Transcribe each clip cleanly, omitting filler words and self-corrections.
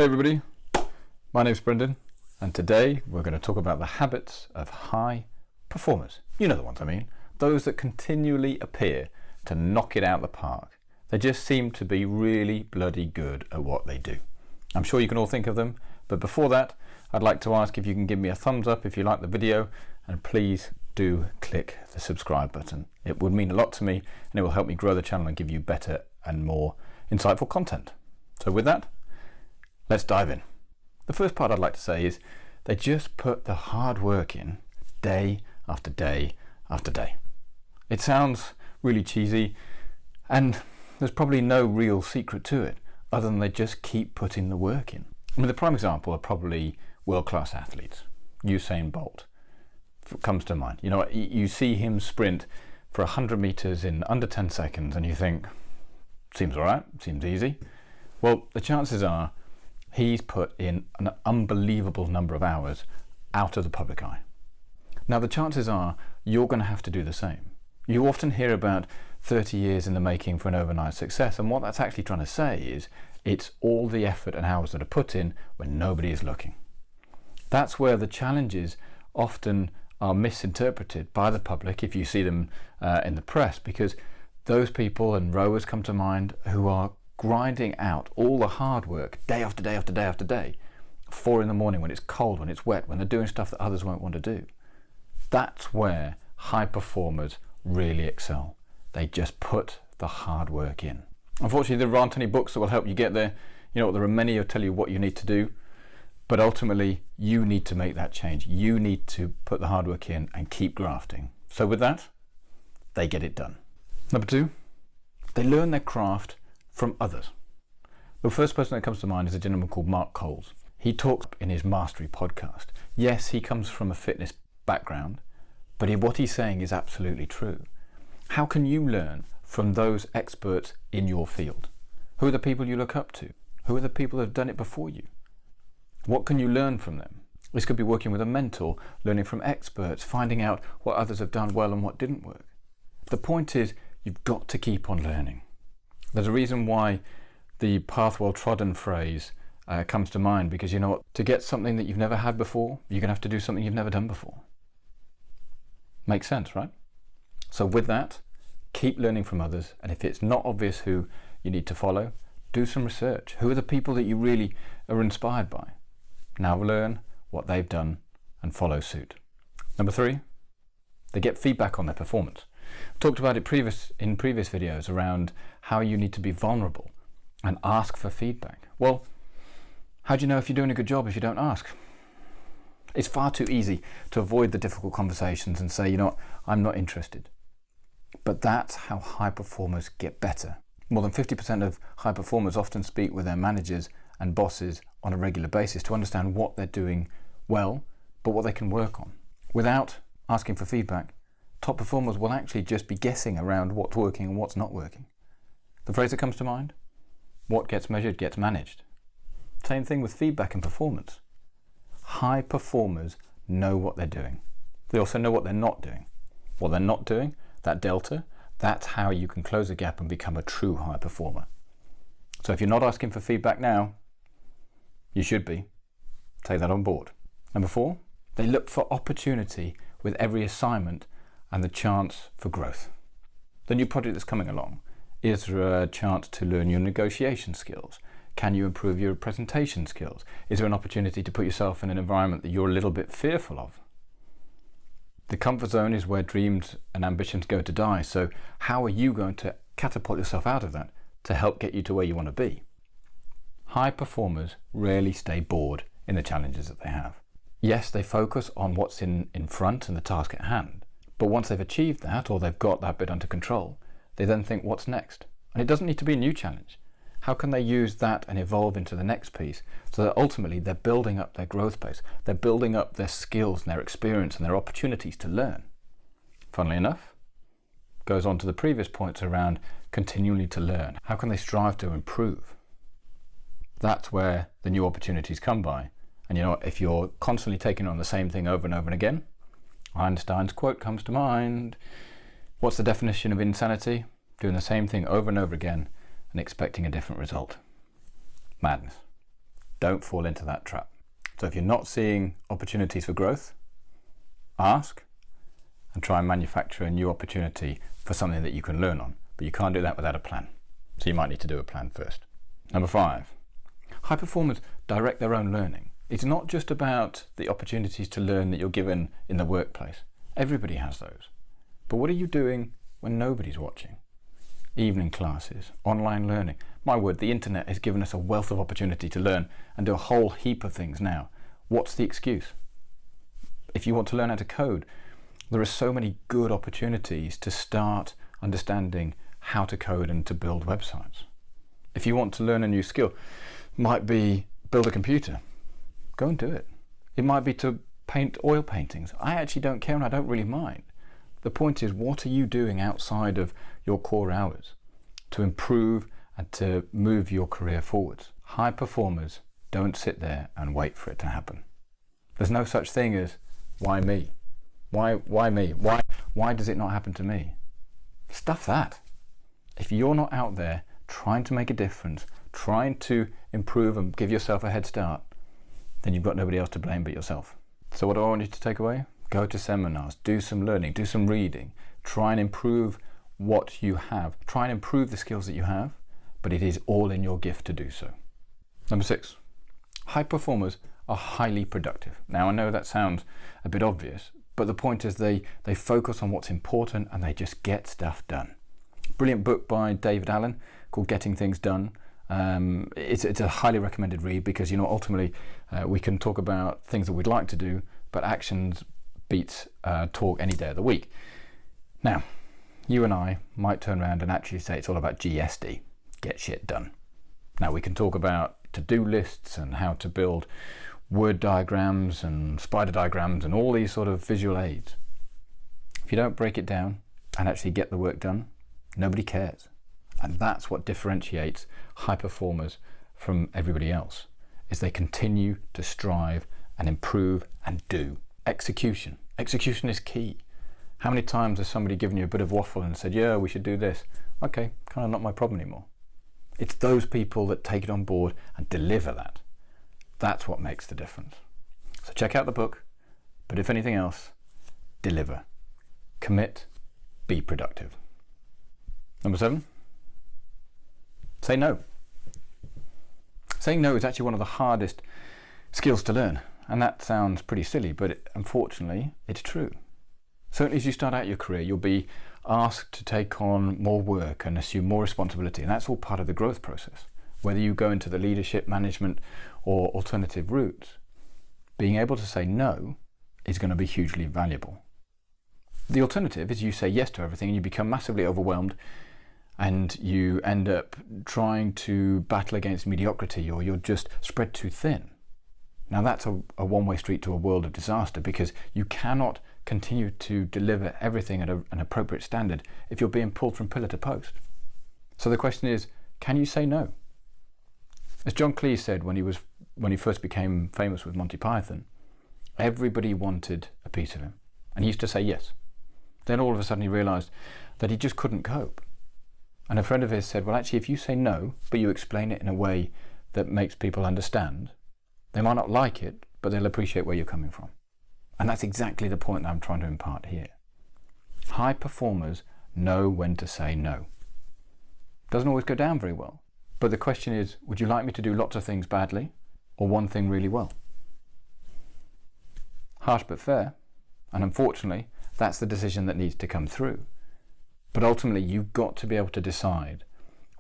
Hey everybody, my name's Brendan, and today we're going to talk about the habits of high performers. You know the ones I mean, those that continually appear to knock it out of the park. They just seem to be really bloody good at what they do. I'm sure you can all think of them, but before that, I'd like to ask if you can give me a thumbs up if you like the video, and please do click the subscribe button. It would mean a lot to me, and it will help me grow the channel and give you better and more insightful content. So with that, let's dive in. The first part I'd like to say is they just put the hard work in day after day after day. It sounds really cheesy, and there's probably no real secret to it other than they just keep putting the work in. I mean, the prime example are probably world-class athletes. Usain Bolt comes to mind. You know, you see him sprint for 100 meters in under 10 seconds and you think, seems all right, seems easy. Well, the chances are he's put in an unbelievable number of hours out of the public eye. Now, the chances are you're going to have to do the same. You often hear about 30 years in the making for an overnight success, and what that's actually trying to say is it's all the effort and hours that are put in when nobody is looking. That's where the challenges often are misinterpreted by the public if you see them in the press, because those people, and rowers come to mind, who are grinding out all the hard work day after day after day after day, 4 in the morning when it's cold, when it's wet, when they're doing stuff that others won't want to do. That's where high performers really excel. They just put the hard work in. Unfortunately, there aren't any books that will help you get there. You know, there are many who tell you what you need to do, but ultimately you need to make that change. You need to put the hard work in and keep grafting. So with that, they get it done. Number 2, they learn their craft from others. The first person that comes to mind is a gentleman called Mark Coles. He talks in his Mastery podcast. Yes, he comes from a fitness background, but what he's saying is absolutely true. How can you learn from those experts in your field? Who are the people you look up to? Who are the people that have done it before you? What can you learn from them? This could be working with a mentor, learning from experts, finding out what others have done well and what didn't work. The point is, you've got to keep on learning. There's a reason why the path well trodden phrase comes to mind, because you know what? To get something that you've never had before, you're going to have to do something you've never done before. Makes sense, right? So with that, keep learning from others, and if it's not obvious who you need to follow, do some research. Who are the people that you really are inspired by? Now learn what they've done and follow suit. Number 3, they get feedback on their performance. Talked about it in previous videos around how you need to be vulnerable and ask for feedback. Well, how do you know if you're doing a good job if you don't ask? It's far too easy to avoid the difficult conversations and say, you know what, I'm not interested. But that's how high performers get better. More than 50% of high performers often speak with their managers and bosses on a regular basis to understand what they're doing well, but what they can work on. Without asking for feedback, top performers will actually just be guessing around what's working and what's not working. The phrase that comes to mind, what gets measured gets managed. Same thing with feedback and performance. High performers know what they're doing. They also know what they're not doing. What they're not doing, that delta, that's how you can close the gap and become a true high performer. So if you're not asking for feedback now, you should be. Take that on board. Number 4, they look for opportunity with every assignment and the chance for growth. The new project that's coming along, is there a chance to learn your negotiation skills? Can you improve your presentation skills? Is there an opportunity to put yourself in an environment that you're a little bit fearful of? The comfort zone is where dreams and ambitions go to die, so how are you going to catapult yourself out of that to help get you to where you want to be? High performers rarely stay bored in the challenges that they have. Yes, they focus on what's in front and the task at hand, but once they've achieved that, or they've got that bit under control, they then think, what's next? And it doesn't need to be a new challenge. How can they use that and evolve into the next piece so that ultimately they're building up their growth base, they're building up their skills and their experience and their opportunities to learn? Funnily enough, goes on to the previous points around continually to learn. How can they strive to improve? That's where the new opportunities come by. And you know what, if you're constantly taking on the same thing over and over and again, Einstein's quote comes to mind. What's the definition of insanity? Doing the same thing over and over again and expecting a different result. Madness. Don't fall into that trap. So if you're not seeing opportunities for growth, ask and try and manufacture a new opportunity for something that you can learn on. But you can't do that without a plan. So you might need to do a plan first. Number 5, high performers direct their own learning. It's not just about the opportunities to learn that you're given in the workplace. Everybody has those. But what are you doing when nobody's watching? Evening classes, online learning. My word, the internet has given us a wealth of opportunity to learn and do a whole heap of things now. What's the excuse? If you want to learn how to code, there are so many good opportunities to start understanding how to code and to build websites. If you want to learn a new skill, might be build a computer. Go and do it. It might be to paint oil paintings. I actually don't care and I don't really mind. The point is, what are you doing outside of your core hours to improve and to move your career forwards? High performers don't sit there and wait for it to happen. There's no such thing as, why me? Why me? Why does it not happen to me? Stuff that. If you're not out there trying to make a difference, trying to improve and give yourself a head start, then you've got nobody else to blame but yourself. So what do I want you to take away? Go to seminars, do some learning, do some reading, try and improve what you have, try and improve the skills that you have, but it is all in your gift to do so. Number 6, high performers are highly productive. Now I know that sounds a bit obvious, but the point is they focus on what's important and they just get stuff done. Brilliant book by David Allen called Getting Things Done. It's a highly recommended read because, ultimately we can talk about things that we'd like to do, but actions beats talk any day of the week. Now, you and I might turn around and actually say it's all about GSD, get shit done. Now we can talk about to-do lists and how to build word diagrams and spider diagrams and all these sort of visual aids. If you don't break it down and actually get the work done, nobody cares. And that's what differentiates high performers from everybody else, is they continue to strive and improve and do. Execution. Execution is key. How many times has somebody given you a bit of waffle and said, yeah, we should do this? Okay, kind of not my problem anymore. It's those people that take it on board and deliver that. That's what makes the difference. So check out the book, but if anything else, deliver. Commit, be productive. Number 7, say no. Saying no is actually one of the hardest skills to learn. And that sounds pretty silly, but unfortunately, it's true. Certainly as you start out your career, you'll be asked to take on more work and assume more responsibility, and that's all part of the growth process. Whether you go into the leadership, management, or alternative routes, being able to say no is going to be hugely valuable. The alternative is you say yes to everything and you become massively overwhelmed and you end up trying to battle against mediocrity, or you're just spread too thin. Now that's a one-way street to a world of disaster, because you cannot continue to deliver everything at an appropriate standard if you're being pulled from pillar to post. So the question is, can you say no? As John Cleese said when he first became famous with Monty Python, everybody wanted a piece of him, and he used to say yes. Then all of a sudden he realized that he just couldn't cope. And a friend of his said, well, actually, if you say no, but you explain it in a way that makes people understand, they might not like it, but they'll appreciate where you're coming from. And that's exactly the point that I'm trying to impart here. High performers know when to say no. Doesn't always go down very well. But the question is, would you like me to do lots of things badly, or one thing really well? Harsh but fair. And unfortunately, that's the decision that needs to come through. But ultimately, you've got to be able to decide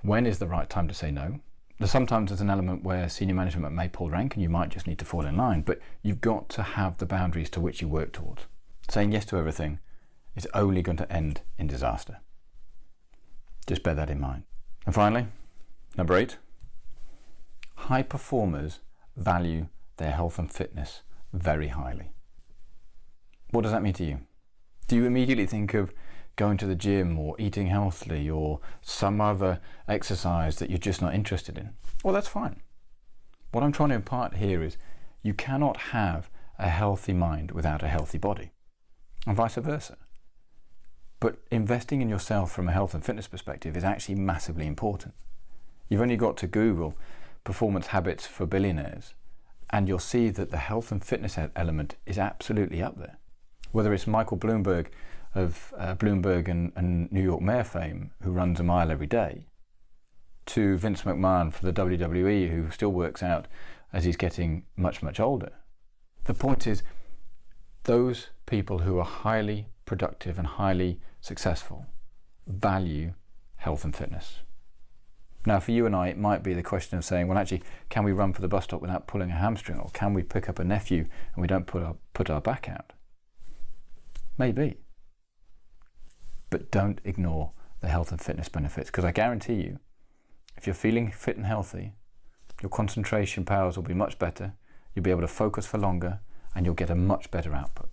when is the right time to say no. Sometimes there's an element where senior management may pull rank and you might just need to fall in line, but you've got to have the boundaries to which you work towards. Saying yes to everything is only going to end in disaster. Just bear that in mind. And finally, number 8, high performers value their health and fitness very highly. What does that mean to you? Do you immediately think of going to the gym or eating healthily or some other exercise that you're just not interested in? Well, that's fine. What I'm trying to impart here is you cannot have a healthy mind without a healthy body, and vice versa. But investing in yourself from a health and fitness perspective is actually massively important. You've only got to Google performance habits for billionaires, and you'll see that the health and fitness element is absolutely up there. Whether it's Michael Bloomberg of Bloomberg and New York Mayor fame, who runs a mile every day, to Vince McMahon for the WWE, who still works out as he's getting much, much older. The point is, those people who are highly productive and highly successful value health and fitness. Now, for you and I, it might be the question of saying, well, actually, can we run for the bus stop without pulling a hamstring? Or can we pick up a nephew and we don't put our back out? Maybe. But don't ignore the health and fitness benefits, because I guarantee you, if you're feeling fit and healthy, your concentration powers will be much better, you'll be able to focus for longer, and you'll get a much better output.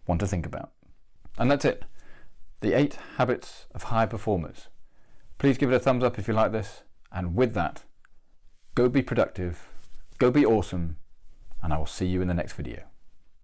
One to think about. And that's it. The 8 habits of high performers. Please give it a thumbs up if you like this. And with that, go be productive, go be awesome, and I will see you in the next video.